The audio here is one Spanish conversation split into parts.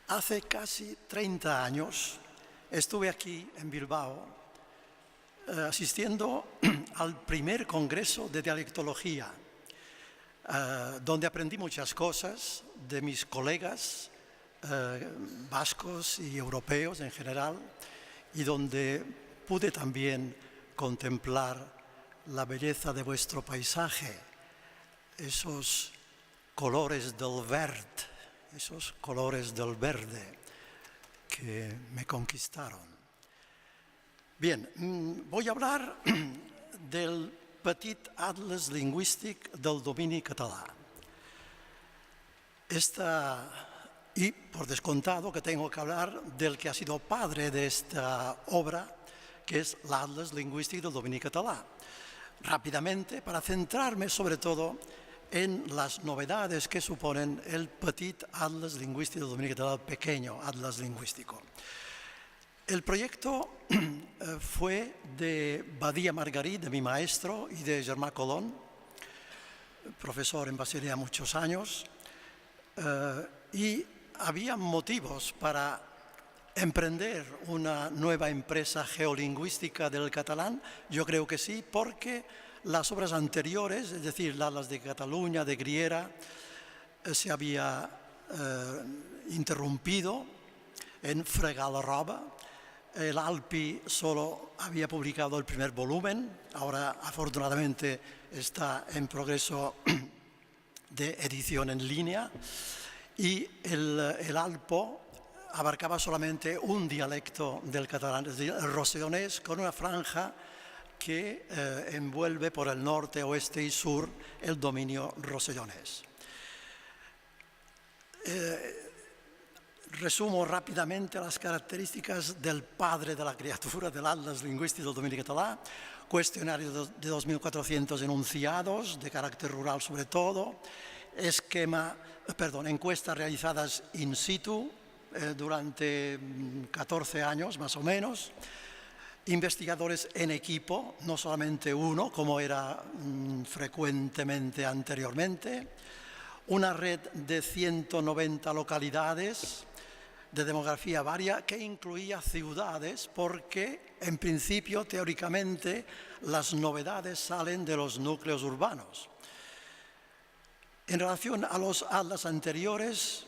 Hace casi 30 años estuve aquí en Bilbao asistiendo al primer congreso de dialectología, donde aprendí muchas cosas de mis colegas vascos y europeos en general, y donde pude también contemplar la belleza de vuestro paisaje, esos colores del verde, esos colores del verde que me conquistaron. Bien, voy a hablar del Petit Atlas Lingüístic del domini català. Y por descontado que tengo que hablar del que ha sido padre de esta obra, que es l'Atlas Lingüístic del domini català. Rápidamente, para centrarme sobre todo en las novedades que suponen el Petit Atlas Lingüístic del domini català, el pequeño Atlas Lingüístico. El proyecto fue de Badia Margarit, de mi maestro, y de Germán Colón, profesor en Basilea muchos años, y había motivos para emprender una nueva empresa geolingüística del catalán. Yo creo que sí, porque las obras anteriores, es decir, las de Cataluña, de Griera, se había interrumpido en fregar la roba. El Alpi solo había publicado el primer volumen, ahora afortunadamente está en progreso de edición en línea, y el Alpo abarcaba solamente un dialecto del catalán, es decir, el rosellonés, con una franja que envuelve por el norte, oeste y sur el dominio rosellonés. Resumo rápidamente las características del padre de la criatura del Atlas Lingüístico del domini català: cuestionario de 2.400 enunciados, de carácter rural sobre todo, encuestas realizadas in situ durante 14 años más o menos, investigadores en equipo, no solamente uno, como era frecuentemente anteriormente, una red de 190 localidades de demografía varia que incluía ciudades, porque en principio, teóricamente, las novedades salen de los núcleos urbanos. En relación a los atlas anteriores,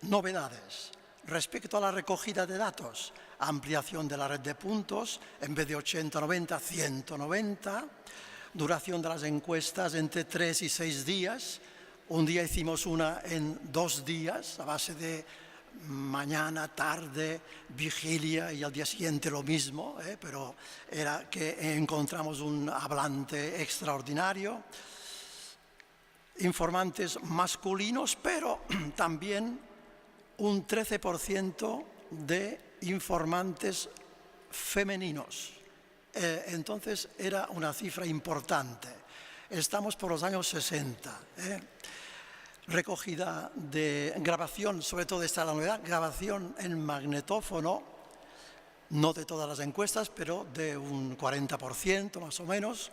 novedades. Respecto a la recogida de datos, ampliación de la red de puntos, en vez de 80-90, 190, duración de las encuestas entre 3 y 6 días. Un día hicimos una en 2 días, a base de mañana, tarde, vigilia, y al día siguiente lo mismo, pero era que encontramos un hablante extraordinario. Informantes masculinos, pero también un 13% de informantes femeninos. Entonces era una cifra importante. Estamos por los años 60. Recogida de grabación, sobre todo esta es la novedad, grabación en magnetófono, no de todas las encuestas, pero de un 40% más o menos.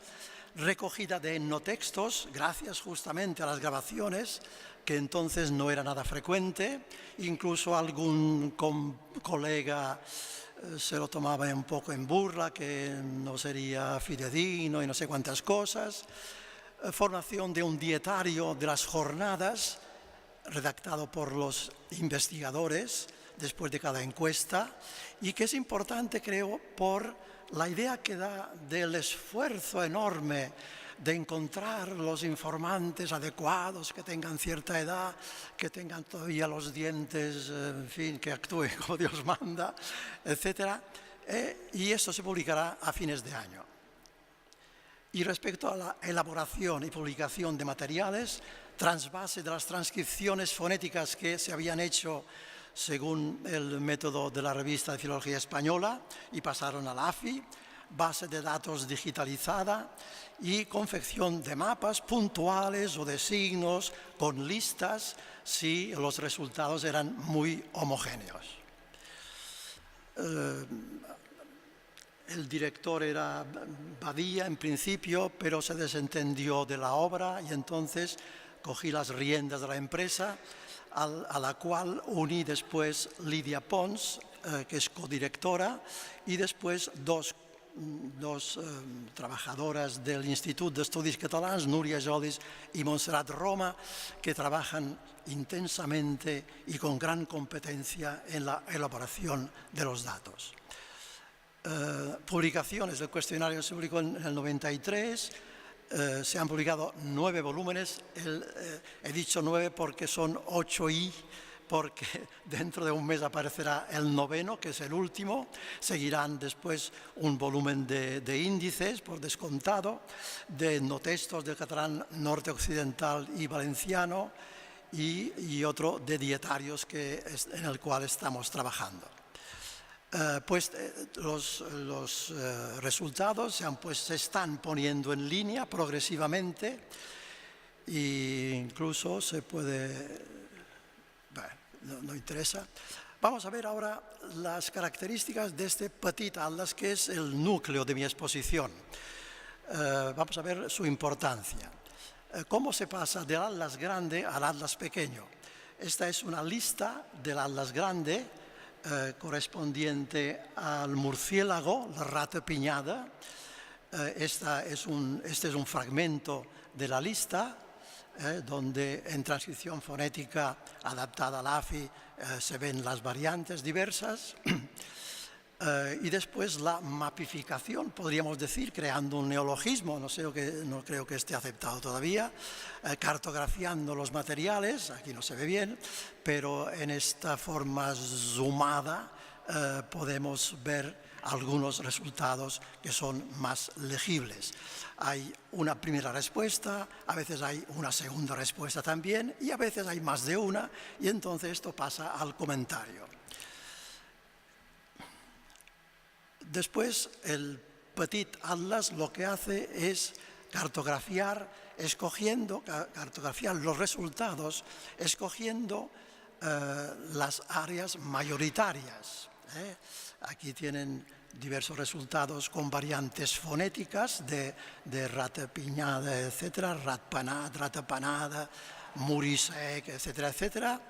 Recogida de etnotextos, gracias justamente a las grabaciones, que entonces no era nada frecuente. Incluso algún colega se lo tomaba un poco en burla, que no sería fidedigno y no sé cuántas cosas. Formación de un dietario de las jornadas, redactado por los investigadores después de cada encuesta, y que es importante, creo, por la idea que da del esfuerzo enorme de encontrar los informantes adecuados, que tengan cierta edad, que tengan todavía los dientes, en fin, que actúen como Dios manda, etc. Y esto se publicará a fines de año. Y respecto a la elaboración y publicación de materiales, trasvase de las transcripciones fonéticas que se habían hecho según el método de la Revista de Filología Española y pasaron a la AFI, base de datos digitalizada y confección de mapas puntuales o de signos con listas si los resultados eran muy homogéneos. El director era Badia en principio, pero se desentendió de la obra y entonces cogí las riendas de la empresa, a la cual uní después Lidia Pons, que es codirectora, y después dos trabajadoras del Institut d'Estudis Catalans, Núria Jodis y Montserrat Roma, que trabajan intensamente y con gran competencia en la elaboración de los datos. Publicaciones del cuestionario se publicó en el 93, se han publicado 9 volúmenes, he dicho 9 porque son 8 y porque dentro de un mes aparecerá el 9º, que es el último. Seguirán después un volumen de índices, por descontado, de notextos del catalán norte occidental y valenciano, y otro de dietarios en el cual estamos trabajando. Los resultados se están poniendo en línea progresivamente, e incluso se puede... No interesa. Vamos a ver ahora las características de este petit atlas, que es el núcleo de mi exposición. Vamos a ver su importancia. ¿Cómo se pasa del atlas grande al atlas pequeño? Esta es una lista del atlas grande correspondiente al murciélago, la rata piñada. Este es un fragmento de la lista, donde en transcripción fonética adaptada al AFI se ven las variantes diversas, y después la mapificación, podríamos decir, creando un neologismo, no creo que esté aceptado todavía, cartografiando los materiales, aquí no se ve bien, pero en esta forma zoomada podemos ver algunos resultados que son más legibles. Hay una primera respuesta, a veces hay una segunda respuesta también, y a veces hay más de una, y entonces esto pasa al comentario. Después, el Petit Atlas lo que hace es cartografiar los resultados, escogiendo las áreas mayoritarias. Aquí tienen diversos resultados con variantes fonéticas de ratapiñada, etcétera, ratpanat, ratapanada, murisec, etcétera, etcétera.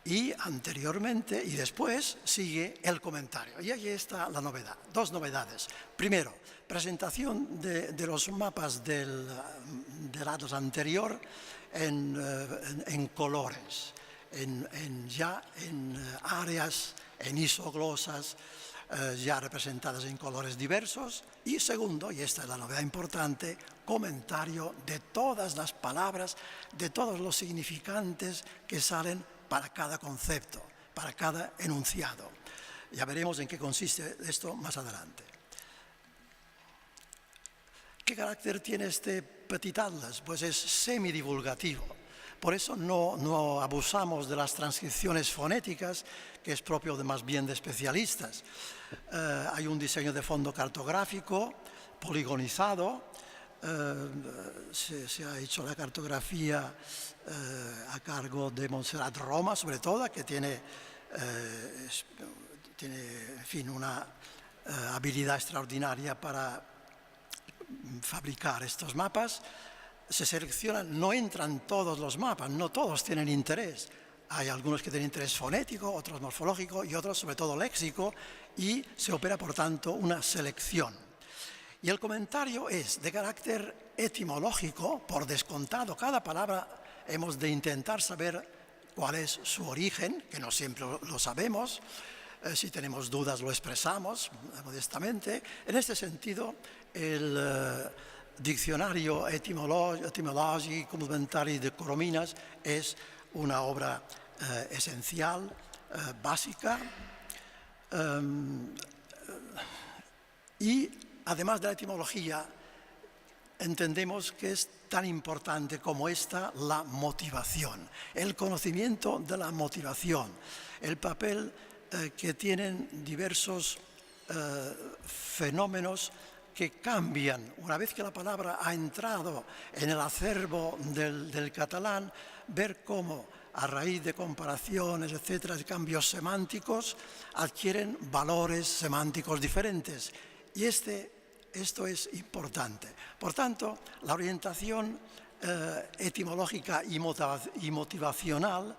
Y anteriormente y después sigue el comentario. Y ahí está la novedad, 2 novedades. Primero, presentación de los mapas del atlas anterior en colores, ya en áreas, en isoglosas, ya representadas en colores diversos. Y segundo, y esta es la novedad importante, comentario de todas las palabras, de todos los significantes que salen para cada concepto, para cada enunciado. Ya veremos en qué consiste esto más adelante. ¿Qué carácter tiene este Petit Atlas? Pues es semidivulgativo. Por eso no abusamos de las transcripciones fonéticas, que es propio más bien de especialistas. Hay un diseño de fondo cartográfico, poligonizado. Se ha hecho la cartografía a cargo de Montserrat Roma, sobre todo, que tiene en fin, una habilidad extraordinaria para fabricar estos mapas. Se seleccionan, no entran todos los mapas, no todos tienen interés. Hay algunos que tienen interés fonético, otros morfológico y otros sobre todo léxico, y se opera por tanto una selección. Y el comentario es de carácter etimológico, por descontado. Cada palabra hemos de intentar saber cuál es su origen, que no siempre lo sabemos. Si tenemos dudas lo expresamos modestamente. En este sentido, el Diccionario etimològic complementari de Coromines es una obra esencial, básica, y además de la etimología, entendemos que es tan importante como esta la motivación, el conocimiento de la motivación, el papel que tienen diversos fenómenos que cambian. Una vez que la palabra ha entrado en el acervo del catalán, ver cómo a raíz de comparaciones, etcétera, de cambios semánticos, adquieren valores semánticos diferentes. Y esto es importante. Por tanto, la orientación etimológica y motivacional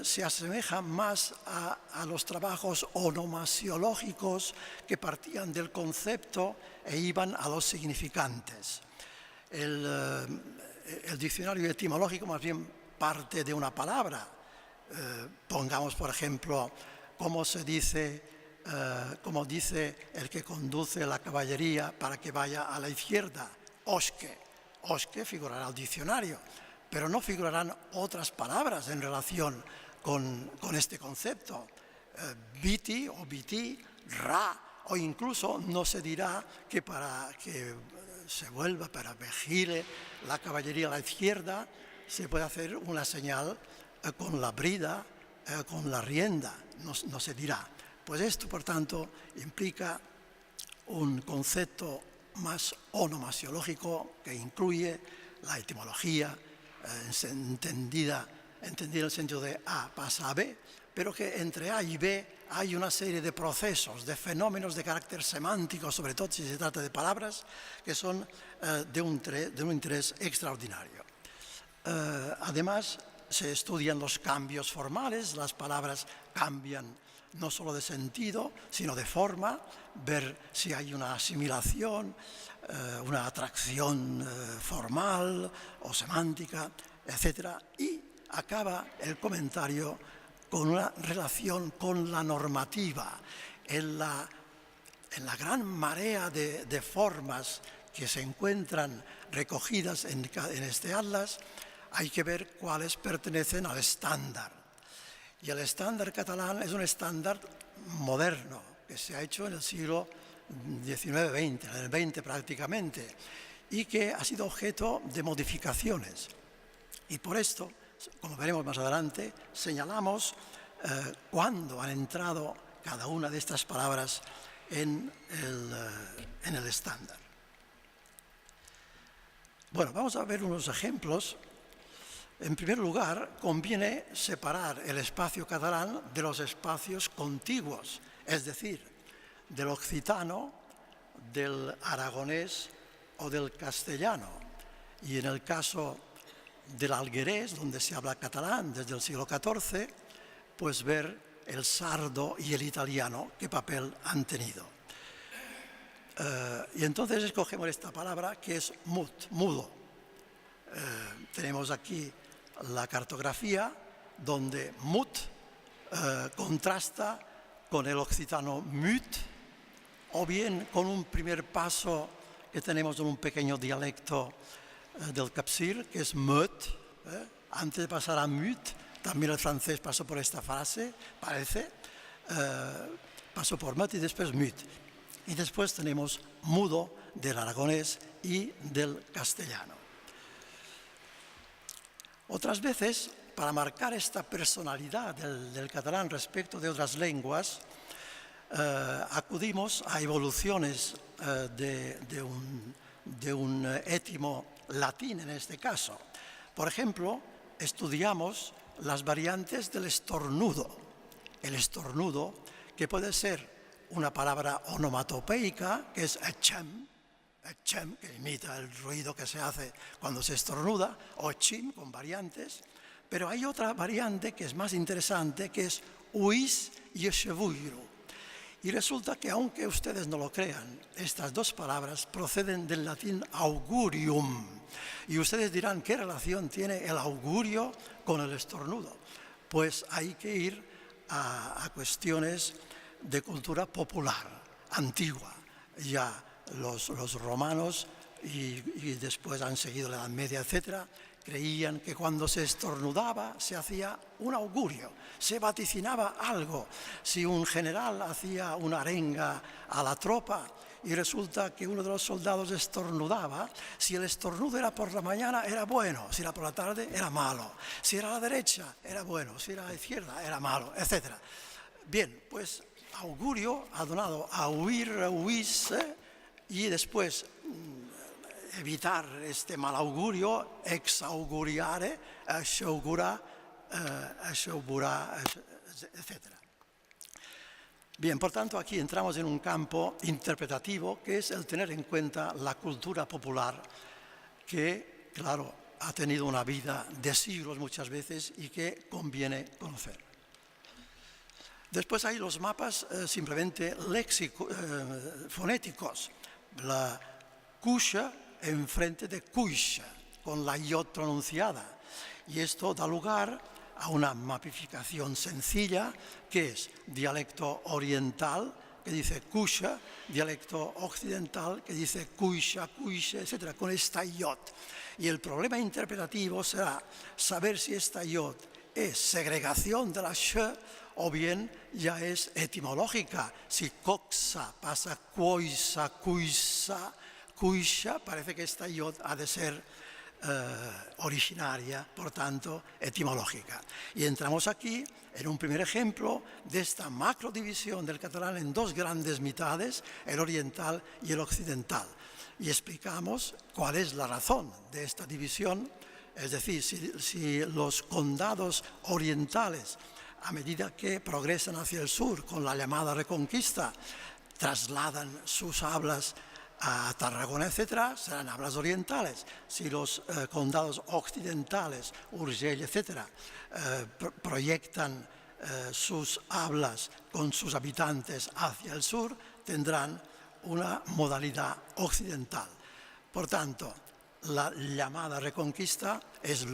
se asemeja más a los trabajos onomasiológicos que partían del concepto e iban a los significantes. El diccionario etimológico más bien parte de una palabra. Pongamos, por ejemplo, cómo dice el que conduce la caballería para que vaya a la izquierda, osque. Osque figurará al diccionario, pero no figurarán otras palabras en relación con este concepto. Viti o viti, ra, o incluso no se dirá que para que se vuelva, para que gire la caballería a la izquierda, se puede hacer una señal con la brida, con la rienda, no se dirá. Pues esto, por tanto, implica un concepto más onomasiológico que incluye la etimología, entendida en el sentido de A pasa a B, pero que entre A y B hay una serie de procesos, de fenómenos de carácter semántico, sobre todo si se trata de palabras, que son de un interés extraordinario. Además, se estudian los cambios formales, las palabras cambian no solo de sentido, sino de forma, ver si hay una asimilación, una atracción formal o semántica, etc. Y acaba el comentario con una relación con la normativa. En la gran marea de formas que se encuentran recogidas en este atlas, hay que ver cuáles pertenecen al estándar. Y el estándar catalán es un estándar moderno, que se ha hecho en el siglo XIX-XX, en el XX prácticamente, y que ha sido objeto de modificaciones. Y por esto, como veremos más adelante, señalamos cuándo han entrado cada una de estas palabras en el estándar. Bueno, vamos a ver unos ejemplos. En primer lugar, conviene separar el espacio catalán de los espacios contiguos, es decir, del occitano, del aragonés o del castellano. Y en el caso del alguerés, donde se habla catalán desde el siglo XIV, pues ver el sardo y el italiano qué papel han tenido. Y entonces escogemos esta palabra que es mudo. Tenemos aquí la cartografía donde mut contrasta con el occitano mut, o bien con un primer paso que tenemos en un pequeño dialecto del capcir, que es meut. Antes de pasar a mut, también el francés pasó por esta frase, parece, pasó por meut y después mut. Y después tenemos mudo del aragonés y del castellano. Otras veces, para marcar esta personalidad del catalán respecto de otras lenguas, acudimos a evoluciones de un étimo latín en este caso. Por ejemplo, estudiamos las variantes del estornudo. El estornudo, que puede ser una palabra onomatopeica, que es echem, que imita el ruido que se hace cuando se estornuda, o chim, con variantes. Pero hay otra variante que es más interesante, que es uis y echevuiro. Y resulta que, aunque ustedes no lo crean, estas dos palabras proceden del latín augurium. Y ustedes dirán, ¿qué relación tiene el augurio con el estornudo? Pues hay que ir a cuestiones de cultura popular, antigua. Ya los romanos y después han seguido la Edad Media, etc., creían que cuando se estornudaba se hacía un augurio, se vaticinaba algo. Si un general hacía una arenga a la tropa y resulta que uno de los soldados estornudaba, si el estornudo era por la mañana era bueno, si era por la tarde era malo, si era a la derecha era bueno, si era a la izquierda era malo, etc. Bien, pues augurio ha donado a huir, huís, y después evitar este mal augurio, exauguriare, asciugura, etc. Bien, por tanto, aquí entramos en un campo interpretativo que es el tener en cuenta la cultura popular que, claro, ha tenido una vida de siglos muchas veces y que conviene conocer. Después hay los mapas simplemente fonéticos. La kusha enfrente de kuisha, con la yod pronunciada. Y esto da lugar a una mapificación sencilla, que es dialecto oriental, que dice kusha, dialecto occidental, que dice kuisha, kuisha, etc., con esta yod. Y el problema interpretativo será saber si esta yod es segregación de la sh o bien ya es etimológica. Si coxa pasa cuoisa, cuisa, cuisha, parece que esta yod ha de ser originaria, por tanto, etimológica. Y entramos aquí en un primer ejemplo de esta macrodivisión del catalán en dos grandes mitades, el oriental y el occidental. Y explicamos cuál es la razón de esta división, es decir, si los condados orientales, a medida que progresan hacia el sur con la llamada Reconquista, trasladan sus hablas a Tarragona, etc., serán hablas orientales. Si los condados occidentales, Urgell, etc., proyectan sus hablas con sus habitantes hacia el sur, tendrán una modalidad occidental. Por tanto, la llamada Reconquista es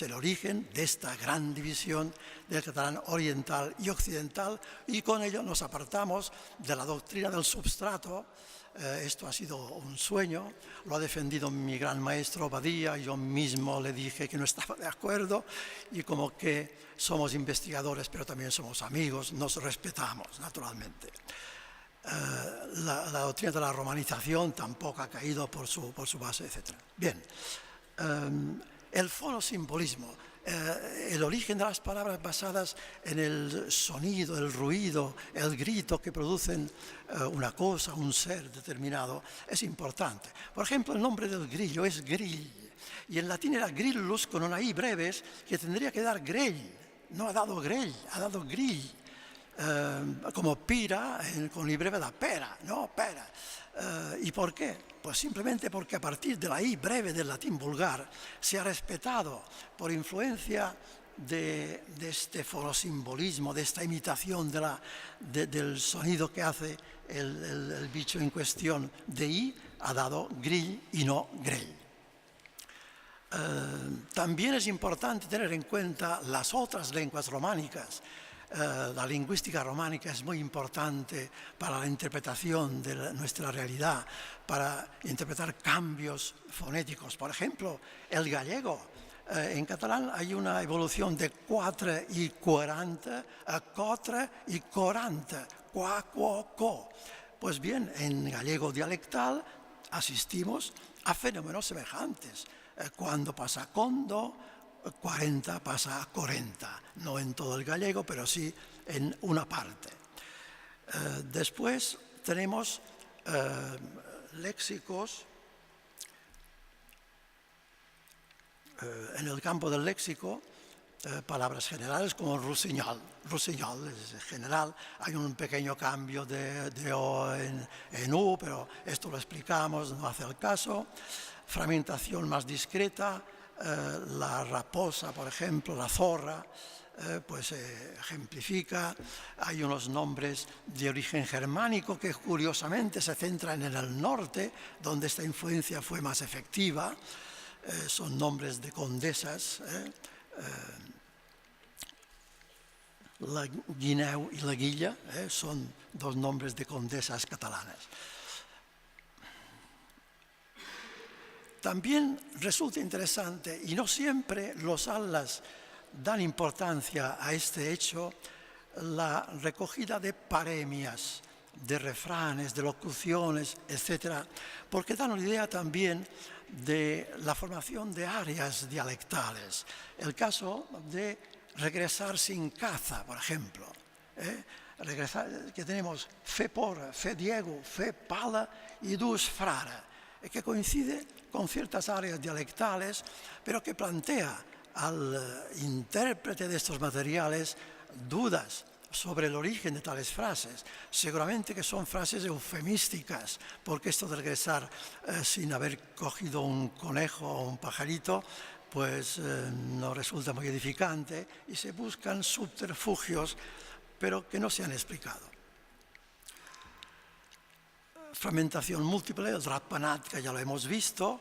el origen de esta gran división del catalán oriental y occidental, y con ello nos apartamos de la doctrina del substrato. Esto ha sido un sueño, lo ha defendido mi gran maestro Badía, yo mismo le dije que no estaba de acuerdo, y como que somos investigadores pero también somos amigos, nos respetamos naturalmente. La doctrina de la romanización tampoco ha caído por su base, etc. Bien, el fonosimbolismo, el origen de las palabras basadas en el sonido, el ruido, el grito que producen una cosa, un ser determinado, es importante. Por ejemplo, el nombre del grillo es grill, y en latín era grillus con una i breves que tendría que dar grell. No ha dado grell, ha dado grill. Como pira, con i breve da pera, ¿no? Pera. ¿Y por qué? Pues simplemente porque a partir de la i breve del latín vulgar se ha respetado, por influencia de este fonosimbolismo, de esta imitación del sonido que hace el bicho en cuestión de i, ha dado grill y no grell. También es importante tener en cuenta las otras lenguas románicas. La lingüística románica es muy importante para la interpretación de nuestra realidad, para interpretar cambios fonéticos. Por ejemplo, el gallego. En catalán hay una evolución de quatre y quaranta a quatre y quaranta, qua, quo, co. Pues bien, en gallego dialectal asistimos a fenómenos semejantes. Cuando pasa condo, 40 pasa a 40, no en todo el gallego, pero sí en una parte. Después tenemos léxicos. En el campo del léxico, palabras generales como rossinyol. Rossinyol es general, hay un pequeño cambio de O en U, pero esto lo explicamos, no hace el caso. Fragmentación más discreta, la raposa, por ejemplo, la zorra, pues ejemplifica. Hay unos nombres de origen germánico que curiosamente se centran en el norte, donde esta influencia fue más efectiva. Son nombres de condesas. La guineu y la guilla son dos nombres de condesas catalanas. También resulta interesante, y no siempre los atlas dan importancia a este hecho, la recogida de paremias, de refranes, de locuciones, etc., porque dan una idea también de la formación de áreas dialectales. El caso de regresar sin caza, por ejemplo. Regresar, que tenemos fe porra, fe Diego, fe pala y dus frara, que coincide con ciertas áreas dialectales, pero que plantea al intérprete de estos materiales dudas sobre el origen de tales frases. Seguramente que son frases eufemísticas, porque esto de regresar sin haber cogido un conejo o un pajarito, pues no resulta muy edificante y se buscan subterfugios, pero que no se han explicado. Fragmentación múltiple, el Ratpanat, que ya lo hemos visto.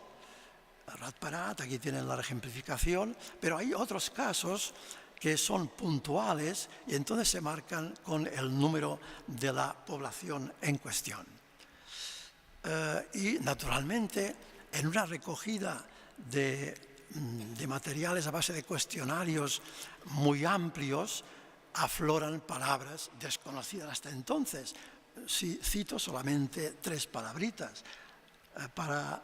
El Ratpanat, aquí tienen la ejemplificación, pero hay otros casos que son puntuales y entonces se marcan con el número de la población en cuestión. Y naturalmente, en una recogida de materiales a base de cuestionarios muy amplios, afloran palabras desconocidas hasta entonces. Si cito solamente 3 palabritas. Para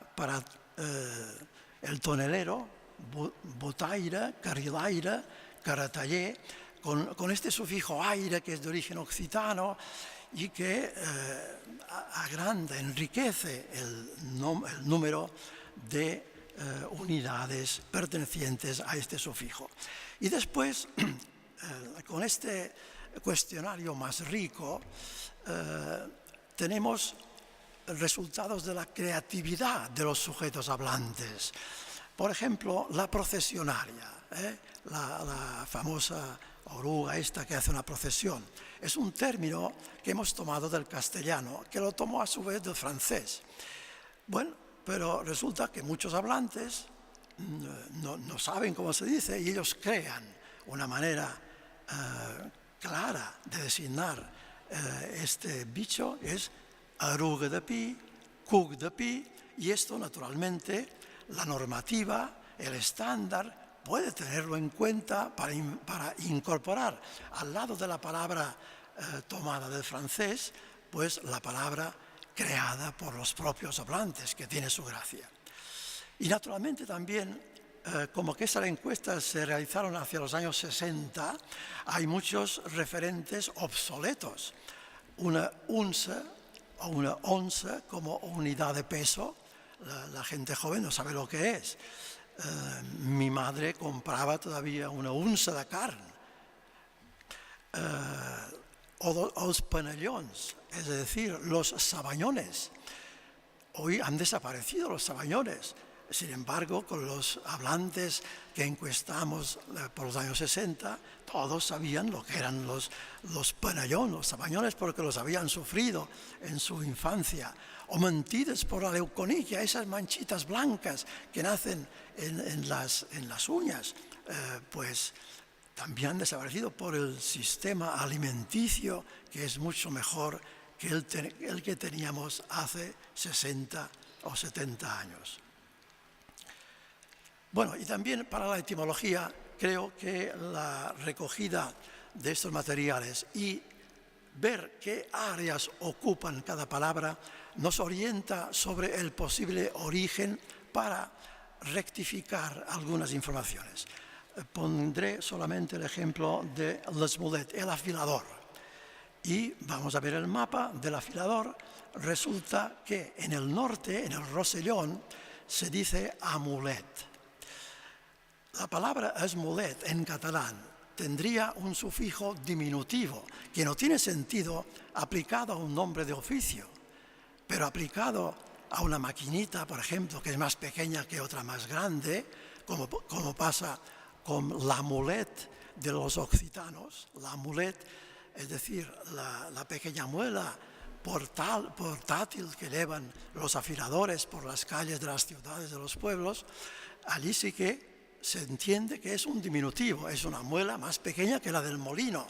el tonelero, botaire, carrilaire, caratallé, con este sufijo aire que es de origen occitano y que agranda, enriquece el número de unidades pertenecientes a este sufijo. Y después, con este cuestionario más rico, tenemos resultados de la creatividad de los sujetos hablantes. Por ejemplo, la procesionaria, la famosa oruga esta que hace una procesión. Es un término que hemos tomado del castellano, que lo tomó a su vez del francés. Bueno, pero resulta que muchos hablantes no saben cómo se dice y ellos crean una manera clara de designar este bicho, es aruga de pi, cuc de pi, y esto naturalmente la normativa, el estándar, puede tenerlo en cuenta para incorporar al lado de la palabra tomada del francés, pues la palabra creada por los propios hablantes, que tiene su gracia. Y naturalmente también, como que estas encuestas se realizaron hacia los años 60, hay muchos referentes obsoletos. Una unce o una once como unidad de peso, la gente joven no sabe lo que es. Mi madre compraba todavía una onza de carne. O los panellons, es decir, los sabañones. Hoy han desaparecido los sabañones. Sin embargo, con los hablantes que encuestamos por los años 60, todos sabían lo que eran los panellons, los sabañones, porque los habían sufrido en su infancia. O mentides por la leuconiquia, esas manchitas blancas que nacen en las uñas, pues también han desaparecido por el sistema alimenticio, que es mucho mejor que el que teníamos hace 60 o 70 años. Bueno, y también para la etimología, creo que la recogida de estos materiales y ver qué áreas ocupan cada palabra nos orienta sobre el posible origen para rectificar algunas informaciones. Pondré solamente el ejemplo de l'esmulet, el afilador. Y vamos a ver el mapa del afilador. Resulta que en el norte, en el Rosellón, se dice amulet. La palabra esmulet en catalán tendría un sufijo diminutivo que no tiene sentido aplicado a un nombre de oficio, pero aplicado a una maquinita, por ejemplo, que es más pequeña que otra más grande, como pasa con la mulet de los occitanos. La mulet, es decir, la pequeña muela portátil que llevan los afiladores por las calles de las ciudades, de los pueblos. Allí sí que se entiende que es un diminutivo, es una muela más pequeña que la del molino.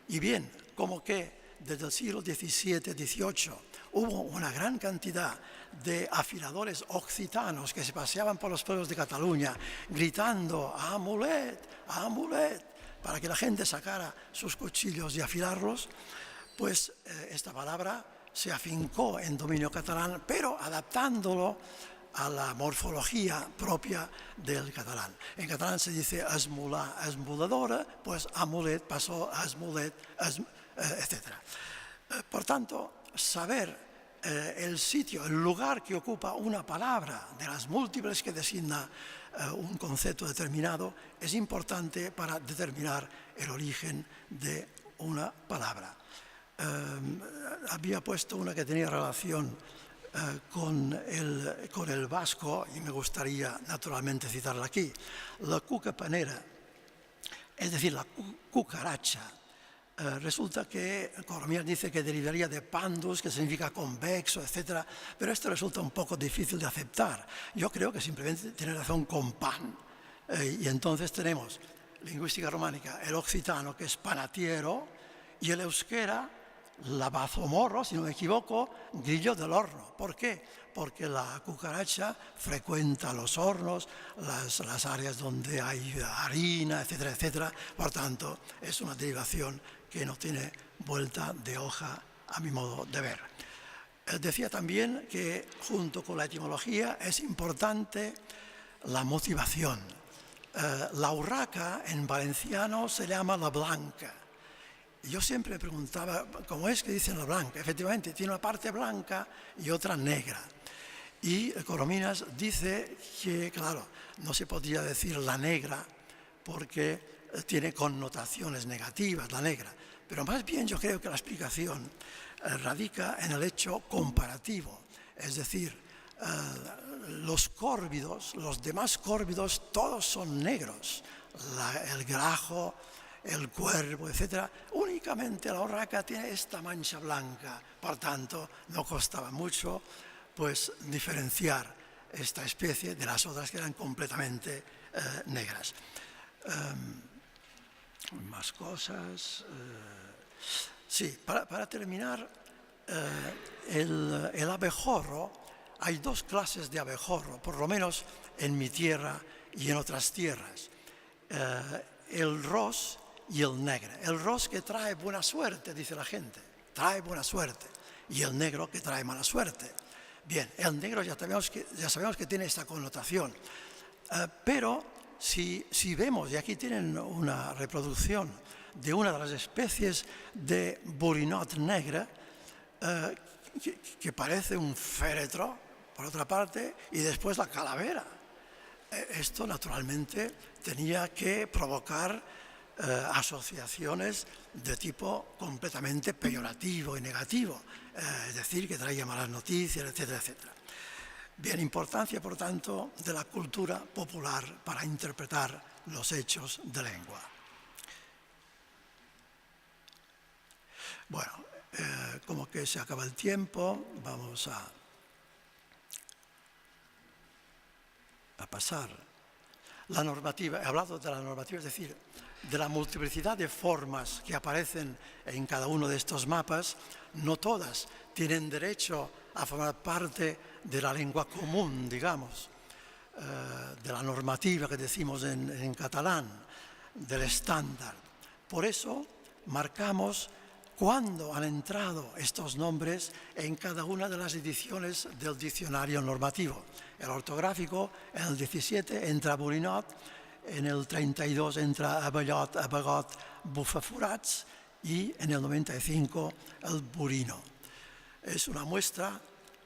Y bien, como que desde el siglo XVII-XVIII hubo una gran cantidad de afiladores occitanos que se paseaban por los pueblos de Cataluña gritando amulet, amulet, para que la gente sacara sus cuchillos y afilarlos, pues esta palabra se afincó en dominio catalán, pero adaptándolo a la morfología propia del catalán. En catalán se dice esmular, esmuladora, pues amulet pasó a esmulet, etc. Por tanto, saber el sitio, el lugar que ocupa una palabra de las múltiples que designa un concepto determinado es importante para determinar el origen de una palabra. Había puesto una que tenía relación con el vasco, y me gustaría naturalmente citarla aquí, la cuca panera, es decir, la cucaracha. Resulta que Coromines dice que derivaría de pandus, que significa convexo, etc. Pero esto resulta un poco difícil de aceptar. Yo creo que simplemente tiene razón con pan. Y entonces tenemos lingüística románica, el occitano, que es panatiero, y el euskera, lavazomorro, si no me equivoco, grillo del horno. ¿Por qué? Porque la cucaracha frecuenta los hornos, las áreas donde hay harina, etcétera, etcétera. Por tanto, es una derivación que no tiene vuelta de hoja a mi modo de ver. Decía también que junto con la etimología es importante la motivación. La urraca en valenciano se llama la blanca. Yo siempre me preguntaba, ¿cómo es que dicen la blanca? Efectivamente, tiene una parte blanca y otra negra. Y Coromines dice que, claro, no se podía decir la negra porque tiene connotaciones negativas, la negra. Pero más bien yo creo que la explicación radica en el hecho comparativo. Es decir, los córvidos, los demás córvidos, todos son negros. El grajo, el cuervo, etc. Únicamente la urraca tiene esta mancha blanca. Por tanto, no costaba mucho pues, diferenciar esta especie de las otras que eran completamente negras. Más cosas. Sí, para terminar, el abejorro, hay dos clases de abejorro, por lo menos en mi tierra y en otras tierras. El ros y el negro. El ros que trae buena suerte, dice la gente, trae buena suerte, y el negro que trae mala suerte. Bien, el negro ya sabemos que tiene esta connotación, pero si vemos, y aquí tienen una reproducción de una de las especies de burinot negra, que parece un féretro, por otra parte, y después la calavera. Esto naturalmente tenía que provocar asociaciones de tipo completamente peyorativo y negativo, es decir, que traía malas noticias, etcétera, etcétera. Bien, importancia, por tanto, de la cultura popular para interpretar los hechos de lengua. Bueno, como que se acaba el tiempo, vamos a pasar. La normativa, he hablado de la normativa, es decir, de la multiplicidad de formas que aparecen en cada uno de estos mapas. No todas tienen derecho a formar parte de la lengua común, digamos, de la normativa que decimos en catalán, del estándar. Por eso marcamos cuándo han entrado estos nombres en cada una de las ediciones del diccionario normativo. El ortográfico, en el 17 entra burinot, en el 32 entra abellot, abegot, bufaforats, y en el 95 el burino. Es una muestra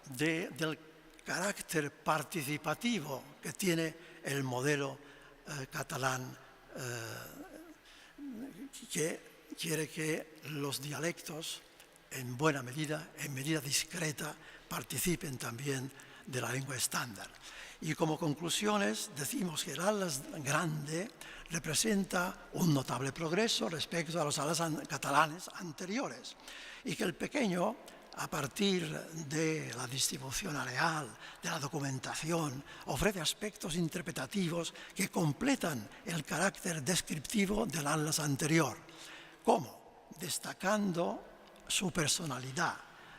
del carácter participativo que tiene el modelo catalán, que quiere que los dialectos, en buena medida, en medida discreta, participen también de la lengua estándar. Y como conclusiones decimos que el atlas grande representa un notable progreso respecto a los atlas catalanes anteriores y que el pequeño, a partir de la distribución areal, de la documentación, ofrece aspectos interpretativos que completan el carácter descriptivo del atlas anterior. ¿Cómo? Destacando su personalidad,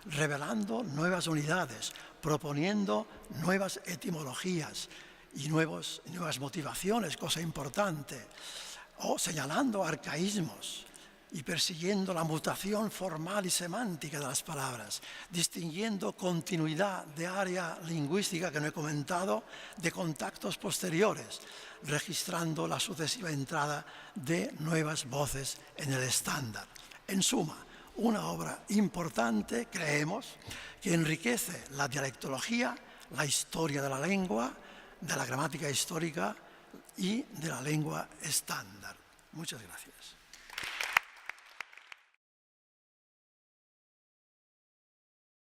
revelando nuevas unidades, proponiendo nuevas etimologías y nuevas motivaciones, cosa importante, o señalando arcaísmos y persiguiendo la mutación formal y semántica de las palabras, distinguiendo continuidad de área lingüística que no he comentado de contactos posteriores, registrando la sucesiva entrada de nuevas voces en el estándar. En suma, una obra importante, creemos, que enriquece la dialectología, la historia de la lengua, de la gramática histórica y de la lengua estándar. Muchas gracias.